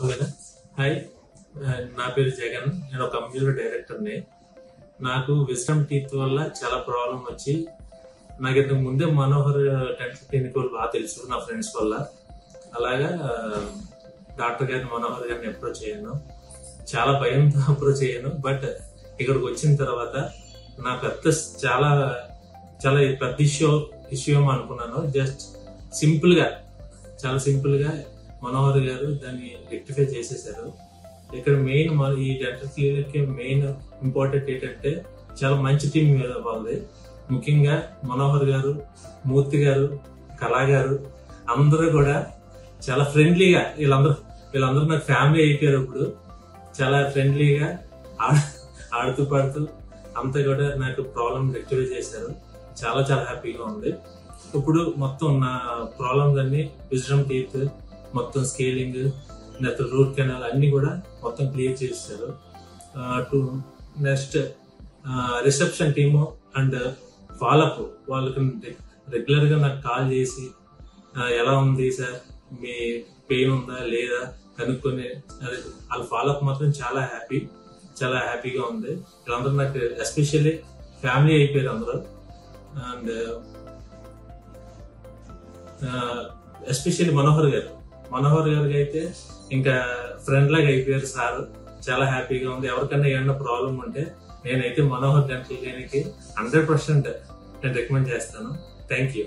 ఓకేనా. హాయ్, నా పేరు జగన్. నేను ఒక కంపెనీలో డైరెక్టర్ని. నాకు విస్డమ్ టీత్ వల్ల చాలా ప్రాబ్లం వచ్చి, నాకు ఇంతకు ముందే మనోహర్ డెంటల్ క్లినిక్ వాళ్ళు బాగా తెలుసు నా ఫ్రెండ్స్ వల్ల. అలాగా డాక్టర్ గారిని మనోహర్ గారిని అప్రోచ్ అయ్యాను. చాలా భయంతో అప్రోచ్ అయ్యాను. బట్ ఇక్కడికి వచ్చిన తర్వాత నా చాలా చాలా పెద్ద ఇష్యూ అనుకున్నాను. జస్ట్ చాలా సింపుల్ గా మనోహర్ గారు దాన్ని రెక్టిఫై చేసేసారు. ఇక్కడ మెయిన్ ఈ డెంటల్ క్లినిక్ కి మెయిన్ ఇంపార్టెంట్ ఏంటంటే చాలా మంచి టీం వాళ్ళది. ముఖ్యంగా మనోహర్ గారు, మూర్తి గారు, కళా గారు అందరూ కూడా చాలా ఫ్రెండ్లీగా, వీళ్ళందరూ నాకు ఫ్యామిలీ అయిపోయారు. ఇప్పుడు చాలా ఫ్రెండ్లీగా ఆడుతూ పాడుతూ అంతా కూడా నాకు ప్రాబ్లం రెక్టిఫై చేశారు. చాలా చాలా హ్యాపీగా ఉంది. ఇప్పుడు మొత్తం నా ప్రాబ్లమ్స్ అన్ని విజ్డమ్ టీత్, మొత్తం స్కేలింగ్, రూట్ కెనాల్ అన్ని కూడా మొత్తం క్లియర్ చేశారు. Next reception team and follow up వాళ్ళకి రెగ్యులర్ గా నాకు కాల్ చేసి ఎలా ఉంది సార్, మీ పెయిన్ ఉందా లేదా కనుక్కొని వాళ్ళ ఫాలోఅప్ మాత్రం చాలా హ్యాపీగా ఉంది. వీళ్ళందరూ నాకు ఎస్పెషల్లీ ఫ్యామిలీ అయిపోయారు అందరూ. అండ్ ఎస్పెషల్లీ మనోహర్ గారికి అయితే ఇంకా ఫ్రెండ్ లాగా అయిపోయారు సార్. చాలా హ్యాపీగా ఉంది. ఎవరికన్నా ఏమన్నా ప్రాబ్లం ఉంటే నేనైతే మనోహర్ డెంటల్ క్లినిక్ 100% నేను రికమెండ్ చేస్తాను. Thank you.